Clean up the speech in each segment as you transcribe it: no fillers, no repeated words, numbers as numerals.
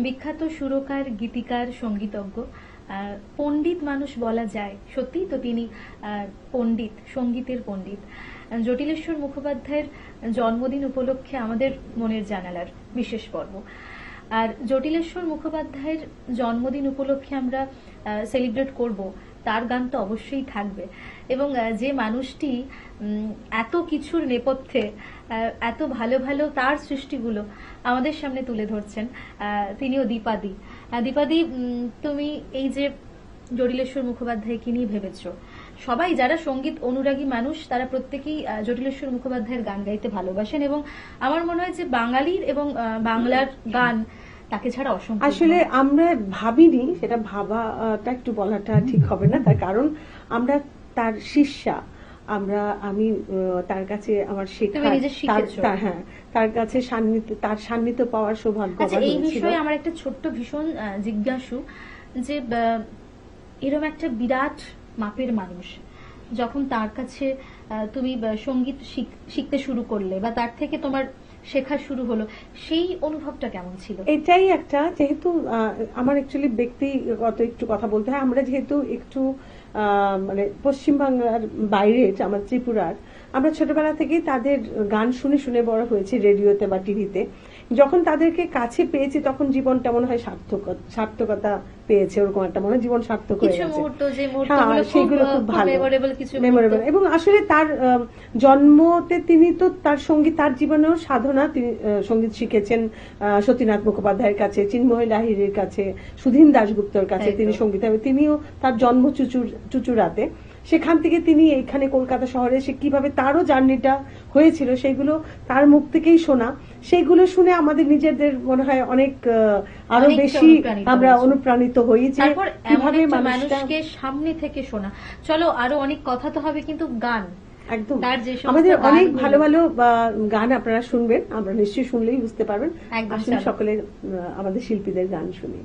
বিখ্যাত সুরকার, গীতিকার, সঙ্গীতজ্ঞ, পণ্ডিত মানুষ বলা যায়। সত্যিই তো তিনি পণ্ডিত, সঙ্গীতের পণ্ডিত। জটিলেশ্বর মুখোপাধ্যায়ের জন্মদিন উপলক্ষে আমাদের মনের জানালার বিশেষ পর্ব। আর জটিলেশ্বর মুখোপাধ্যায়ের জন্মদিন উপলক্ষে আমরা সেলিব্রেট করব, তার গান তো অবশ্যই থাকবে। এবং যে মানুষটি এত কিছুর নেপথ্যে এত ভালো ভালো তার সৃষ্টিগুলো আমাদের সামনে তুলে ধরছেন, তিনিও দীপাদি। দীপাদি, তুমি এই যে জটিলেশ্বর মুখোপাধ্যায়কে নিয়ে ভেবেছো, সবাই যারা সঙ্গীত অনুরাগী মানুষ তারা প্রত্যেকেই জটিলেশ্বর মুখোপাধ্যায়ের গান গাইতে ভালোবাসেন, এবং আমার মনে হয় যে বাঙালির এবং বাংলার গান তাকে ছাড়া অসম্ভব। আসলে আমরা ভাবিনি, সেটা ভাবাটা একটু বলাটা ঠিক হবে না, তার কারণ আমরা তার শিষ্যা। আমি তার কাছে আমার শেখা, হ্যাঁ, তার কাছে তার সান্নিধ্য পাওয়ার সৌভাগ্য। এই বিষয়ে আমার একটা ছোট্ট ভীষণ জিজ্ঞাসু, যে এরকম একটা বিরাট মাপের মানুষ যখন তার কাছে তুমি সঙ্গীত শিখতে শুরু করলে বা তার থেকে তোমার শেখা শুরু হলো, সেই অনুভবটা কেমন ছিল? এটাই একটা, যেহেতু আমার অ্যাকচুয়ালি ব্যক্তিগত একটু কথা বলতে হয়, আমরা যেহেতু একটু মানে পশ্চিমবাংলার বাইরে, আমার ত্রিপুরার, আমরা ছোটবেলা থেকেই তাদের গান শুনে শুনে বড় হয়েছি, রেডিওতে বা টিভিতে। যখন তাদেরকে কাছে পেয়েছি তখন জীবনটা মনে হয় সার্থকতা পেয়েছে, ওরকম একটা মনে হয় জীবন সার্থক হয়ে গেছে। হ্যাঁ, সেগুলো খুব ভালো, মেমোরেবল। এবং আসলে তার জন্মতে তিনি তো তার সঙ্গীত, তার জীবনেও সাধনা, তিনি সঙ্গীত শিখেছেন সতীনাথ মুখোপাধ্যায়ের কাছে, চিন্ময় লাহিড়ির কাছে, সুধীন দাশগুপ্তর কাছে তিনি সঙ্গীত। তিনিও তার জন্ম চুচুড়াতে, সেখান থেকে তিনি এইখানে কলকাতা শহরে এসে কিভাবে তারও জার্নিটা হয়েছিল সেইগুলো তার মুখ থেকেই শোনা। সেইগুলো শুনে আমাদের নিজেদের মনে হয় অনেক আরো বেশি আমরা অনুপ্রাণিত হই, যে কিভাবে মানুষকে সামনে থেকে শোনা। চলো, আরো অনেক কথা তো হবে, কিন্তু গান একদম আমাদের অনেক ভালো ভালো গান আপনারা শুনবেন, আমরা নিশ্চয়ই শুনলেই বুঝতে পারবেন। আসলে সকলে আমাদের শিল্পীদের গান শুনি।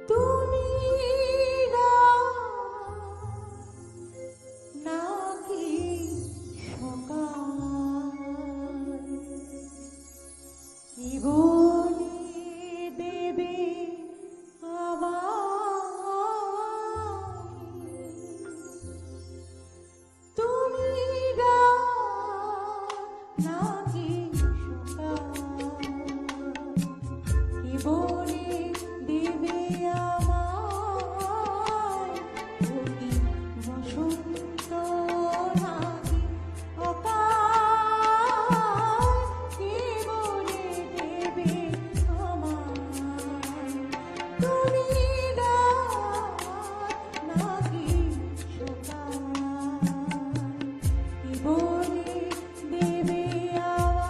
তুমি নাকি সকাল কি বলে দেবে তুমি নাকি সকাল কি বলে দেবে আমায় অতি বসন্ত নাকি অকাল কি বলে দেবে আমায় তুমি নাকি সকাল কি বলে দেবে আমায়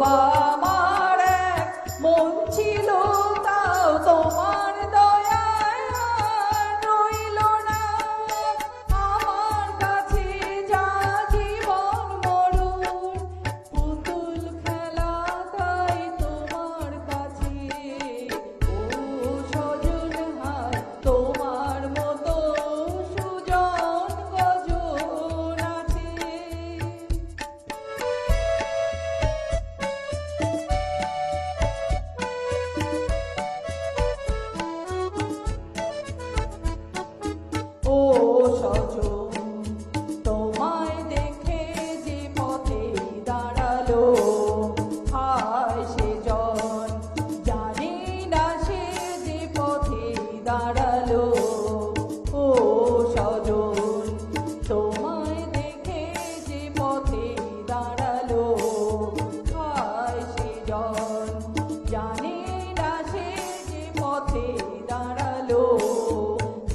বা আমার এক মন ছিল, তাও তোমার দয়ায় আর রইল না। আমার কাছে যা জীবন মরণ, পুতুল খেলা তাই তোমার কাছে। ও সজন হায়, তোমার মতো সুজন কজন আছে। ও সজন, তোমায় দেখে যে পথে দাঁড়ালো, হায় সেজন জানি না সে যে পথে দাঁড়ালো। ও সজন, তোমায় দেখে যে পথে দাঁড়ালো, হায় সেজন জানি না সে যে পথে দাঁড়ালো।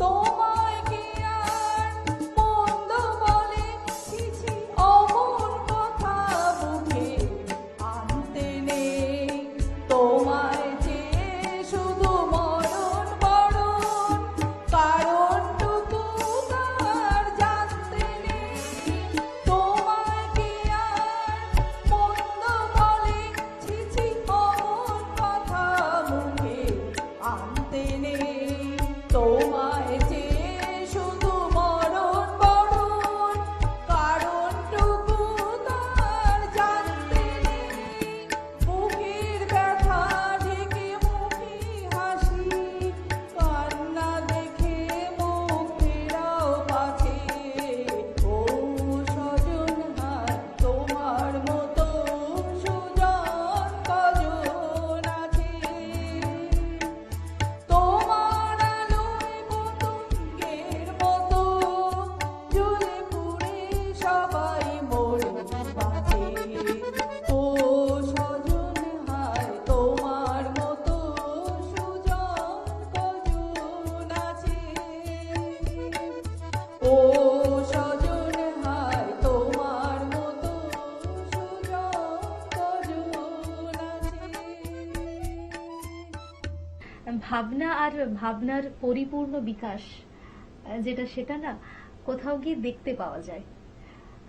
তোমায় কি আর মন্দ বলে, ছি ছি অমন কথা মুখে আনতে নেই। তোমায় যে শুধু মরণ বরণ, কারণটুকু তার জানতে নেই। তোমায় কি আর মন্দ বলে, ছি ছি অমন কথা মুখে আনতে নেই। তোমায় যে শুধু মরণ বরণ, কারণটুকু তার জানতে নেই। বুকের ব্যথা ঢেকে মুখে হাসি, কান্না দেখে মুখ ফেরাও পাছে। ও সজন হায়, তোমার মতো সুজন কজন আছে। তোমার আলোয় পতঙ্গের মতো জ্বলে পুড়ে সবাই মরে বাঁচে। ও সজন হায়, তোমার মতো সুজন কজন আছে। ও সজন হায়, তোমার মতো সুজন কজন আছে। ভাবনা আর ভাবনার পরিপূর্ণ বিকাশ যেটা, সেটা না কোথাও গিয়ে দেখতে পাওয়া যায়।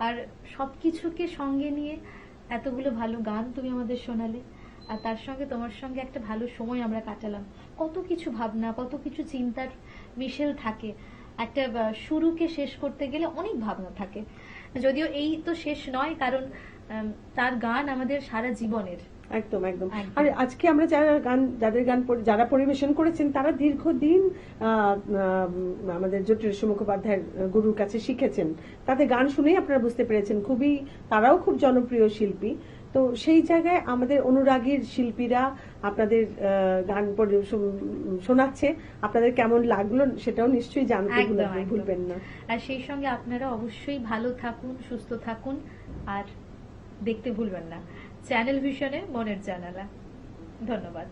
আর সবকিছুকে সঙ্গে নিয়ে এতগুলো ভালো গান তুমি আমাদের শোনালে, আর তার সঙ্গে তোমার সঙ্গে একটা ভালো সময় আমরা কাটালাম। কত কিছু ভাবনা, কত কিছু চিন্তার মিশেল থাকে। একটা শুরুকে শেষ করতে গেলে অনেক ভাবনা থাকে, যদিও এই তো শেষ নয়, কারণ তার গান আমাদের সারা জীবনের। একদম একদম। একদম। আর আজকে আমরা যারা পরিবেশন করেছেন তারা দীর্ঘদিন আমাদের জটিলেশ্বর মুখোপাধ্যায়ের গুরুর কাছে শিখেছেন। তাদের গান শুনেই আপনারা বুঝতে পেরেছেন তারাও খুব জনপ্রিয় শিল্পী। তো সেই জায়গায় আমাদের অনুরাগীর শিল্পীরা আপনাদের গান শোনাচ্ছে, আপনাদের কেমন লাগলো সেটাও নিশ্চয়ই জানতে একদম, একদম। ভুলবেন না। আর সেই সঙ্গে আপনারা অবশ্যই ভালো থাকুন, সুস্থ থাকুন, আর দেখতে ভুলবেন না চ্যানেল ভিশনে মনের জানালা। ধন্যবাদ।